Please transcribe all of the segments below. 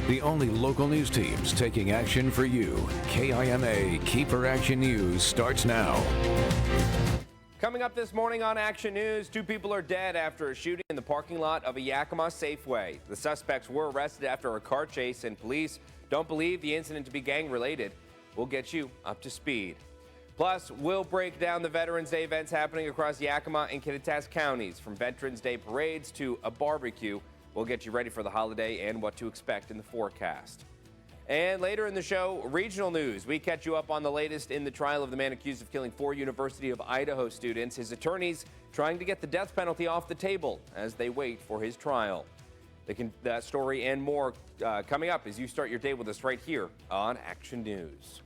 The only local news teams taking action for you. KIMA KEPR Action News starts now. Coming up this morning on Action News, 2 people are dead after a shooting in the parking lot of a Yakima Safeway. The suspects were arrested after a car chase, and police don't believe the incident to be gang-related. We'll get you up to speed. Plus, we'll break down the Veterans Day events happening across Yakima and Kittitas counties, from Veterans Day parades to a barbecue. We'll get you ready for the holiday and what to expect in the forecast. And later in the show, regional news. We catch you up on the latest in the trial of the man accused of killing 4 University of Idaho students. His attorneys trying to get the death penalty off the table as they wait for his trial. That story and more coming up as you start your day with us right here on Action News.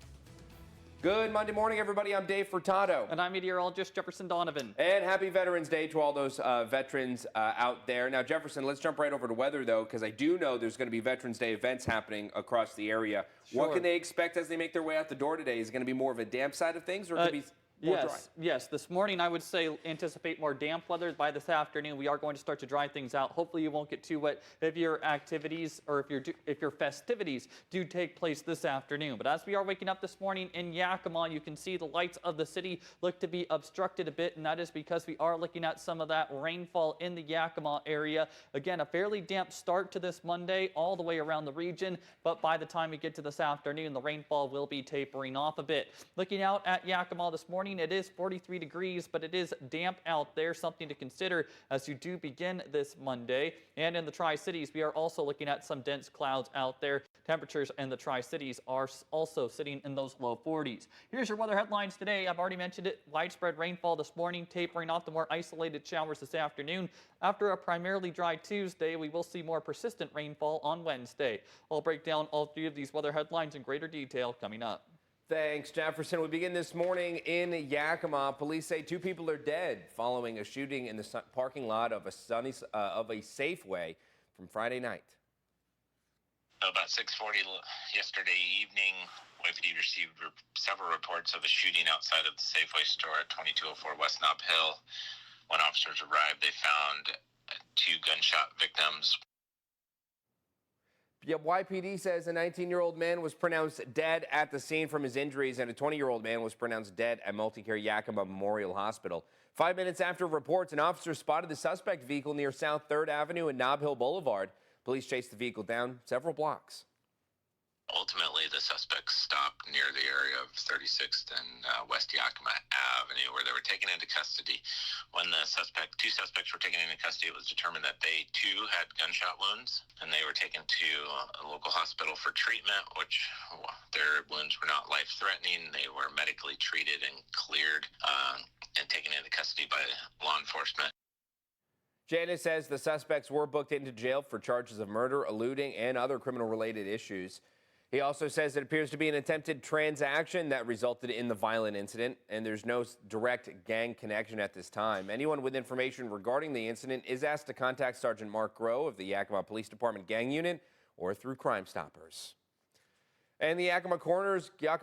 Good Monday morning, everybody. I'm Dave Furtado. And I'm meteorologist Jefferson Donovan. And happy Veterans Day to all those veterans out there. Now, Jefferson, let's jump right over to weather, though, because I do know there's going to be Veterans Day events happening across the area. Sure. What can they expect as they make their way out the door today? Is it going to be more of a damp side of things, or could it be more dry? Yes. This morning, I would say anticipate more damp weather. By this afternoon, we are going to start to dry things out. Hopefully, you won't get too wet if your activities or if your festivities do take place this afternoon. But as we are waking up this morning in Yakima, you can see the lights of the city look to be obstructed a bit, and that is because we are looking at some of that rainfall in the Yakima area. Again, a fairly damp start to this Monday all the way around the region, but by the time we get to this afternoon, the rainfall will be tapering off a bit. Looking out at Yakima this morning, it is 43 degrees, but it is damp out there, something to consider as you do begin this Monday. And in the Tri-Cities, we are also looking at some dense clouds out there. Temperatures in the Tri-Cities are also sitting in those low 40s. Here's your weather headlines today. I've already mentioned it. Widespread rainfall this morning, tapering off to more isolated showers this afternoon. After a primarily dry Tuesday, we will see more persistent rainfall on Wednesday. I'll break down all 3 of these weather headlines in greater detail coming up. Thanks, Jefferson. We begin this morning in Yakima. Police say 2 people are dead following a shooting in the parking lot of a Safeway from Friday night. About 6:40 yesterday evening, we received several reports of a shooting outside of the Safeway store at 2204 West Nob Hill. When officers arrived, they found 2 gunshot victims. Yeah, YPD says a 19-year-old man was pronounced dead at the scene from his injuries, and a 20-year-old man was pronounced dead at Multicare Yakima Memorial Hospital. 5 minutes after reports, an officer spotted the suspect vehicle near South 3rd Avenue and Nob Hill Boulevard. Police chased the vehicle down several blocks. Ultimately, the suspects stopped near the area of 36th and West Yakima Avenue, where they were taken into custody. When the 2 suspects were taken into custody, it was determined that they too had gunshot wounds, and they were taken to a local hospital for treatment, which their wounds were not life-threatening. They were medically treated and cleared and taken into custody by law enforcement. Janice says the suspects were booked into jail for charges of murder, eluding, and other criminal-related issues. He also says it appears to be an attempted transaction that resulted in the violent incident, and there's no direct gang connection at this time. Anyone with information regarding the incident is asked to contact Sergeant Mark Groh of the Yakima Police Department Gang Unit or through Crime Stoppers. And the Yakima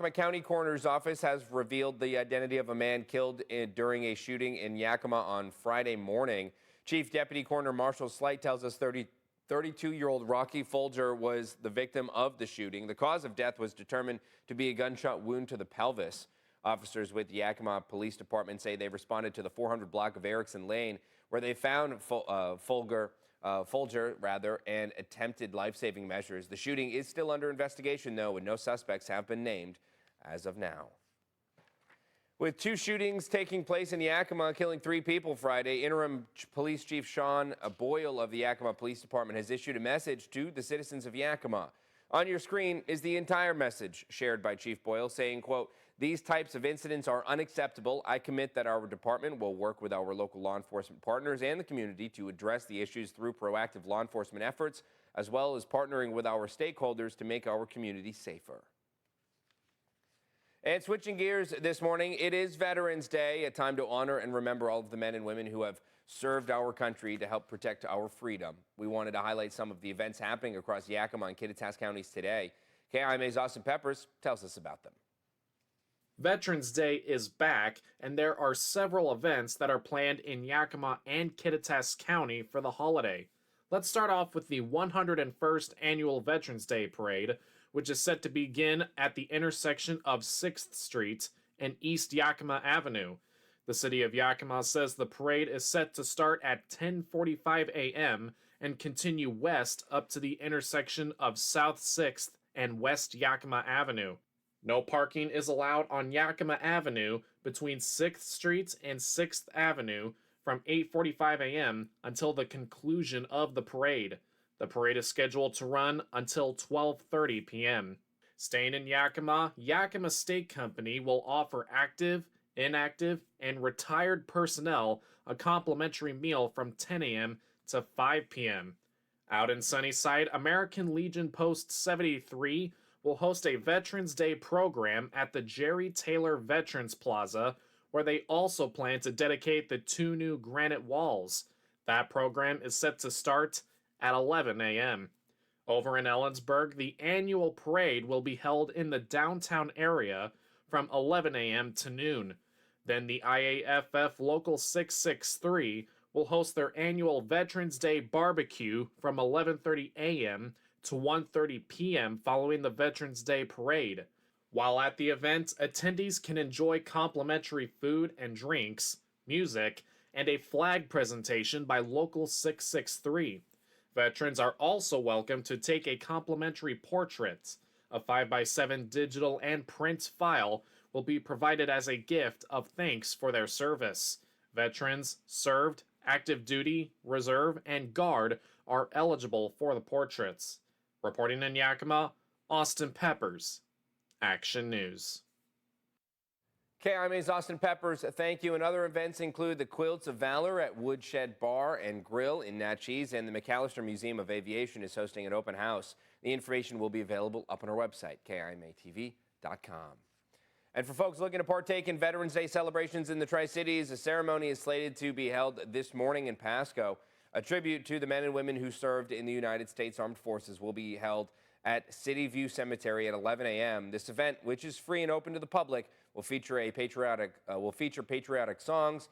County Coroner's Office has revealed the identity of a man killed during a shooting in Yakima on Friday morning. Chief Deputy Coroner Marshall Slight tells us 32-year-old Rocky Folger was the victim of the shooting. The cause of death was determined to be a gunshot wound to the pelvis. Officers with the Yakima Police Department say they responded to the 400 block of Erickson Lane, where they found Folger, and attempted life-saving measures. The shooting is still under investigation, though, and no suspects have been named as of now. With 2 shootings taking place in Yakima, killing 3 people Friday, Interim Police Chief Sean Boyle of the Yakima Police Department has issued a message to the citizens of Yakima. On your screen is the entire message shared by Chief Boyle saying, quote, "These types of incidents are unacceptable. I commit that our department will work with our local law enforcement partners and the community to address the issues through proactive law enforcement efforts, as well as partnering with our stakeholders to make our community safer." And switching gears this morning, it is Veterans Day, a time to honor and remember all of the men and women who have served our country to help protect our freedom. We wanted to highlight some of the events happening across Yakima and Kittitas counties today. KIMA's Austin Peppers tells us about them. Veterans Day is back, and there are several events that are planned in Yakima and Kittitas County for the holiday. Let's start off with the 101st Annual Veterans Day Parade, which is set to begin at the intersection of 6th Street and East Yakima Avenue. The city of Yakima says the parade is set to start at 10:45 a.m. and continue west up to the intersection of South 6th and West Yakima Avenue. No parking is allowed on Yakima Avenue between 6th Street and 6th Avenue from 8:45 a.m. until the conclusion of the parade. The parade is scheduled to run until 12:30 p.m. Staying in Yakima, Yakima State Company will offer active, inactive, and retired personnel a complimentary meal from 10 a.m. to 5 p.m. Out in Sunnyside, American Legion Post 73 will host a Veterans Day program at the Jerry Taylor Veterans Plaza, where they also plan to dedicate the 2 new granite walls. That program is set to start at 11 a.m. Over in Ellensburg, the annual parade will be held in the downtown area from 11 a.m. to noon. Then the IAFF Local 663 will host their annual Veterans Day barbecue from 11:30 a.m. to 1:30 p.m. following the Veterans Day parade. While at the event, attendees can enjoy complimentary food and drinks, music, and a flag presentation by Local 663. Veterans are also welcome to take a complimentary portrait. A 5x7 digital and print file will be provided as a gift of thanks for their service. Veterans served, active duty, reserve, and guard are eligible for the portraits. Reporting in Yakima, Austin Peppers, Action News. KIMA's Austin Peppers, thank you. And other events include the Quilts of Valor at Woodshed Bar and Grill in Natchez, and the McAllister Museum of Aviation is hosting an open house. The information will be available up on our website, KIMATV.com. And for folks looking to partake in Veterans Day celebrations in the Tri-Cities, a ceremony is slated to be held this morning in Pasco. A tribute to the men and women who served in the United States Armed Forces will be held at City View Cemetery at 11 a.m. This event, which is free and open to the public, will feature patriotic songs,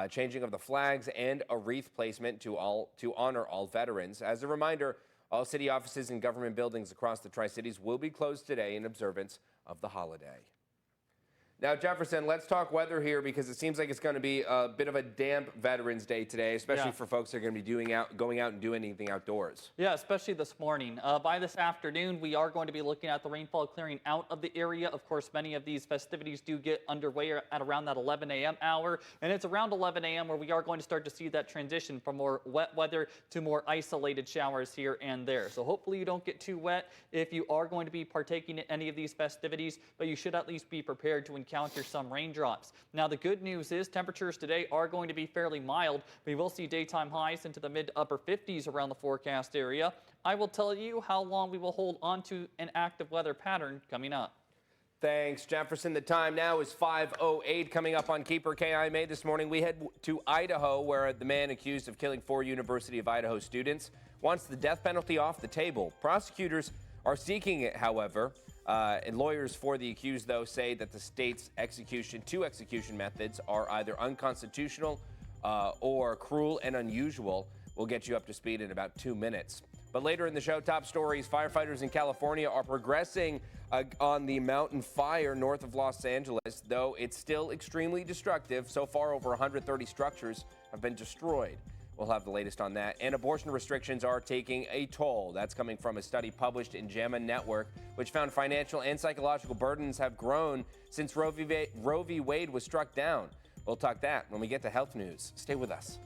changing of the flags, and a wreath placement to honor all veterans. As a reminder, all city offices and government buildings across the Tri-Cities will be closed today in observance of the holiday. Now, Jefferson, let's talk weather here because it seems like it's going to be a bit of a damp Veterans Day today, especially for folks that are going to be going out and doing anything outdoors. Yeah, especially this morning. By this afternoon, we are going to be looking at the rainfall clearing out of the area. Of course, many of these festivities do get underway at around that 11 a.m. hour, and it's around 11 a.m. where we are going to start to see that transition from more wet weather to more isolated showers here and there. So hopefully you don't get too wet if you are going to be partaking in any of these festivities, but you should at least be prepared to encounter some raindrops. Now, the good news is temperatures today are going to be fairly mild. We will see daytime highs into the mid to upper 50s around the forecast area. I will tell you how long we will hold on to an active weather pattern coming up. Thanks, Jefferson. The time now is 5:08. Coming up on Keeper KIMA this morning, we head to Idaho, where the man accused of killing 4 University of Idaho students wants the death penalty off the table. Prosecutors are seeking it, however. And lawyers for the accused, though, say that the state's two execution methods are either unconstitutional or cruel and unusual. We'll get you up to speed in about 2 minutes. But later in the show, top stories, firefighters in California are progressing on the mountain fire north of Los Angeles, though it's still extremely destructive. So far, over 130 structures have been destroyed. We'll have the latest on that. And abortion restrictions are taking a toll. That's coming from a study published in JAMA Network, which found financial and psychological burdens have grown since Roe v. Wade was struck down. We'll talk that when we get to health news. Stay with us.